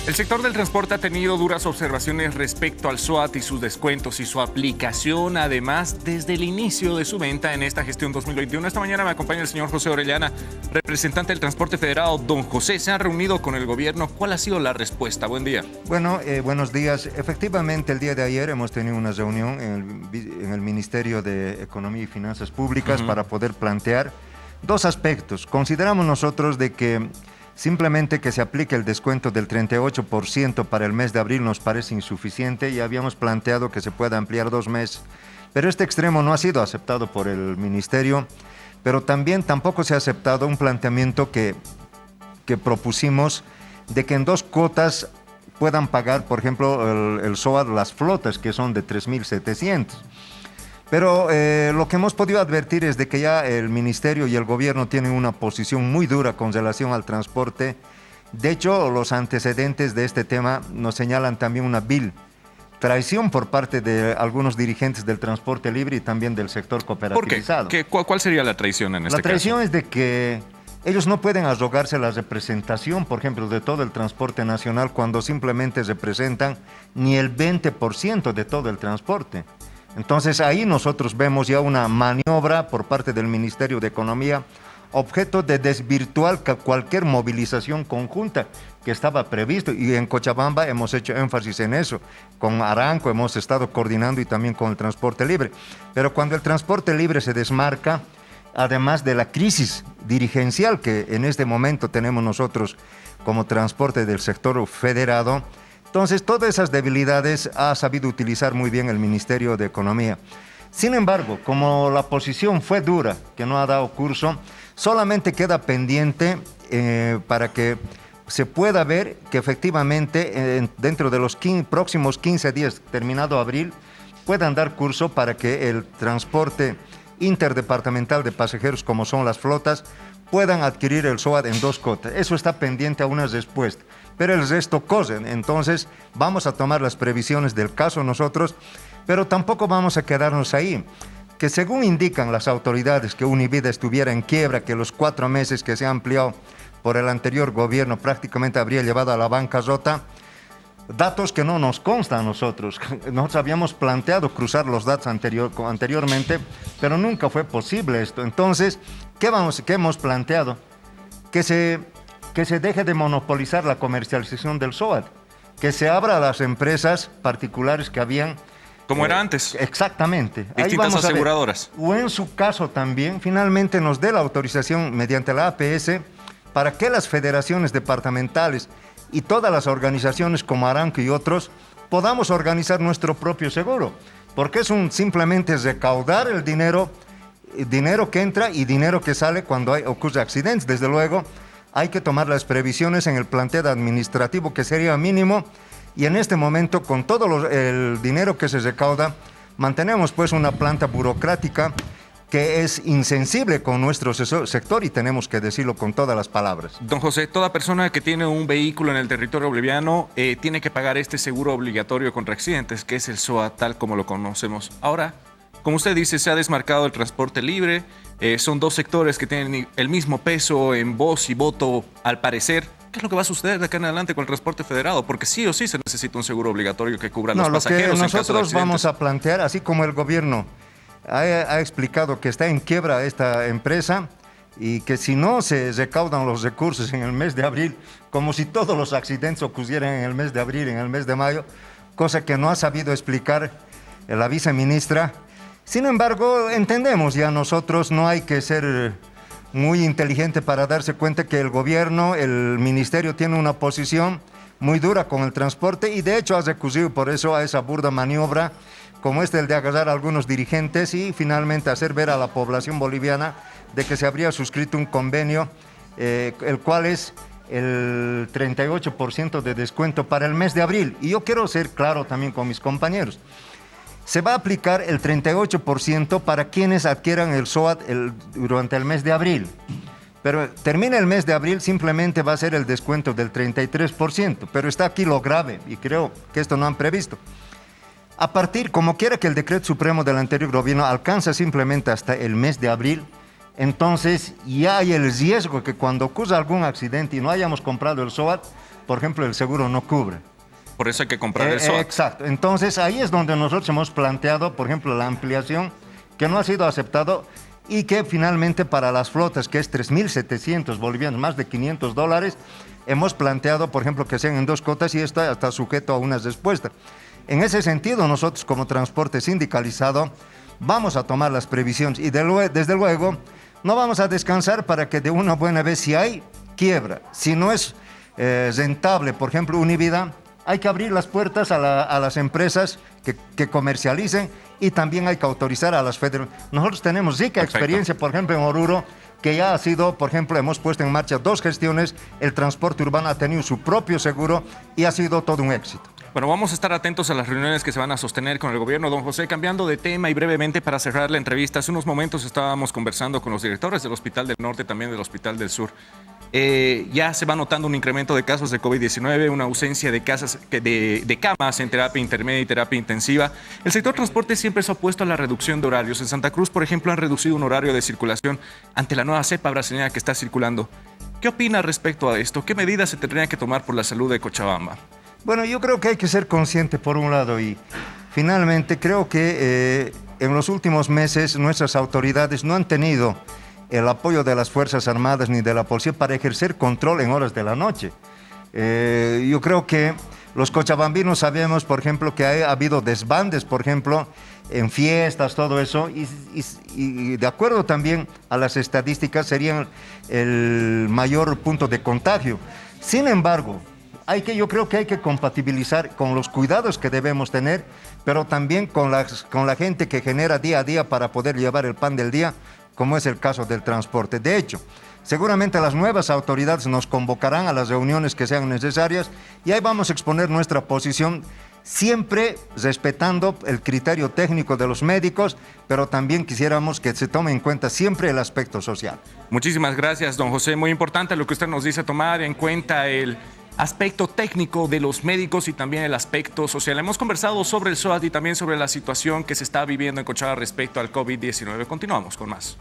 El sector del transporte ha tenido duras observaciones respecto al SOAT y sus descuentos y su aplicación, además, desde el inicio de su venta en esta gestión 2021. Esta mañana me acompaña el señor José Orellana, representante del Transporte Federado. Don José, ¿se han reunido con el gobierno? ¿Cuál ha sido la respuesta? Buen día. Bueno, buenos días. Efectivamente, el día de ayer hemos tenido una reunión en el Ministerio de Economía y Finanzas Públicas para poder plantear dos aspectos. Consideramos nosotros de que simplemente que se aplique el descuento del 38% para el mes de abril nos parece insuficiente y habíamos planteado que se pueda ampliar 2 meses. Pero este extremo no ha sido aceptado por el Ministerio, pero también tampoco se ha aceptado un planteamiento que propusimos de que en 2 cuotas puedan pagar, por ejemplo, el SOAT, las flotas que son de 3.700. Pero lo que hemos podido advertir es de que ya el Ministerio y el Gobierno tienen una posición muy dura con relación al transporte. De hecho, los antecedentes de este tema nos señalan también una vil traición por parte de algunos dirigentes del transporte libre y también del sector cooperativizado. ¿Por qué? ¿Cuál sería la traición en este caso? La traición es de que ellos no pueden arrogarse la representación, por ejemplo, de todo el transporte nacional cuando simplemente representan ni el 20% de todo el transporte. Entonces ahí nosotros vemos ya una maniobra por parte del Ministerio de Economía, objeto de desvirtuar cualquier movilización conjunta que estaba previsto. Y en Cochabamba hemos hecho énfasis en eso. Con Aranco hemos estado coordinando y también con el transporte libre. Pero cuando el transporte libre se desmarca, además de la crisis dirigencial que en este momento tenemos nosotros como transporte del sector federado, entonces, todas esas debilidades ha sabido utilizar muy bien el Ministerio de Economía. Sin embargo, como la posición fue dura, que no ha dado curso, solamente queda pendiente para que se pueda ver que efectivamente dentro de los próximos 15 días, terminado abril, puedan dar curso para que el transporte interdepartamental de pasajeros, como son las flotas, puedan adquirir el SOAT en 2 cuotas. Eso está pendiente a una respuesta. Pero el resto cosen. Entonces vamos a tomar las previsiones del caso nosotros, pero tampoco vamos a quedarnos ahí. Que según indican las autoridades que Univida estuviera en quiebra, que los 4 meses que se ha ampliado por el anterior gobierno prácticamente habría llevado a la bancarrota, datos que no nos constan a nosotros. Nos habíamos planteado cruzar los datos anteriormente, pero nunca fue posible esto. Entonces, ¿qué hemos planteado? Que se deje de monopolizar la comercialización del SOAT, que se abra a las empresas particulares que habían... Como era antes. Exactamente. Distintas aseguradoras. O en su caso también, finalmente nos dé la autorización mediante la APS para que las federaciones departamentales y todas las organizaciones como Aranco y otros podamos organizar nuestro propio seguro, porque es simplemente recaudar el dinero que entra y dinero que sale cuando ocurre accidentes. Desde luego, hay que tomar las previsiones en el planteo administrativo que sería mínimo y en este momento con todo el dinero que se recauda mantenemos pues una planta burocrática que es insensible con nuestro sector y tenemos que decirlo con todas las palabras. Don José, toda persona que tiene un vehículo en el territorio boliviano tiene que pagar este seguro obligatorio contra accidentes, que es el SOAT tal como lo conocemos. Ahora, como usted dice, se ha desmarcado el transporte libre, son 2 sectores que tienen el mismo peso en voz y voto al parecer. ¿Qué es lo que va a suceder de acá en adelante con el transporte federado? Porque sí o sí se necesita un seguro obligatorio que cubra a los pasajeros en caso de accidentes. Nosotros vamos a plantear, así como el gobierno ha explicado que está en quiebra esta empresa y que si no se recaudan los recursos en el mes de abril, como si todos los accidentes ocurrieran en el mes de abril, en el mes de mayo, cosa que no ha sabido explicar la viceministra. Sin embargo, entendemos ya nosotros, no hay que ser muy inteligente para darse cuenta que el gobierno, el ministerio tiene una posición muy dura con el transporte y de hecho ha recurrido por eso a esa burda maniobra como el de agarrar a algunos dirigentes y finalmente hacer ver a la población boliviana de que se habría suscrito un convenio, el cual es el 38% de descuento para el mes de abril. Y yo quiero ser claro también con mis compañeros. Se va a aplicar el 38% para quienes adquieran el SOAT durante el mes de abril. Pero termina el mes de abril, simplemente va a ser el descuento del 33%. Pero está aquí lo grave, y creo que esto no han previsto. A partir, como quiera que el decreto supremo del anterior gobierno alcanza simplemente hasta el mes de abril, entonces ya hay el riesgo que cuando ocurra algún accidente y no hayamos comprado el SOAT, por ejemplo, el seguro no cubre. Por eso hay que comprar el SOAT. Exacto. Entonces, ahí es donde nosotros hemos planteado, por ejemplo, la ampliación, que no ha sido aceptado y que finalmente para las flotas, que es 3.700 bolivianos, más de $500, hemos planteado, por ejemplo, que sean en 2 cotas y esto está sujeto a unas respuestas. En ese sentido, nosotros como transporte sindicalizado vamos a tomar las previsiones y desde luego no vamos a descansar para que de una buena vez, si hay quiebra, si no es rentable, por ejemplo, Univida, hay que abrir las puertas a las empresas que comercialicen y también hay que autorizar a las federaciones. Nosotros tenemos rica experiencia, por ejemplo, en Oruro, que ya ha sido, por ejemplo, hemos puesto en marcha 2 gestiones, el transporte urbano ha tenido su propio seguro y ha sido todo un éxito. Bueno, vamos a estar atentos a las reuniones que se van a sostener con el gobierno. Don José, cambiando de tema y brevemente para cerrar la entrevista, hace unos momentos estábamos conversando con los directores del Hospital del Norte, también del Hospital del Sur. Ya se va notando un incremento de casos de COVID-19, una ausencia de camas en terapia intermedia y terapia intensiva. El sector transporte siempre se ha opuesto a la reducción de horarios. En Santa Cruz, por ejemplo, han reducido un horario de circulación ante la nueva cepa brasileña que está circulando. ¿Qué opina respecto a esto? ¿Qué medidas se tendrían que tomar por la salud de Cochabamba? Bueno, yo creo que hay que ser consciente por un lado y finalmente creo que en los últimos meses nuestras autoridades no han tenido el apoyo de las Fuerzas Armadas ni de la policía para ejercer control en horas de la noche. Yo creo que los cochabambinos sabemos, por ejemplo, que ha habido desbandes, por ejemplo, en fiestas, todo eso, y de acuerdo también a las estadísticas serían el mayor punto de contagio. Sin embargo, yo creo que hay que compatibilizar con los cuidados que debemos tener, pero también con la gente que genera día a día para poder llevar el pan del día, como es el caso del transporte. De hecho, seguramente las nuevas autoridades nos convocarán a las reuniones que sean necesarias y ahí vamos a exponer nuestra posición, siempre respetando el criterio técnico de los médicos, pero también quisiéramos que se tome en cuenta siempre el aspecto social. Muchísimas gracias, don José. Muy importante lo que usted nos dice, tomar en cuenta el aspecto técnico de los médicos y también el aspecto social. Hemos conversado sobre el SOAT y también sobre la situación que se está viviendo en Cochabamba respecto al COVID-19. Continuamos con más.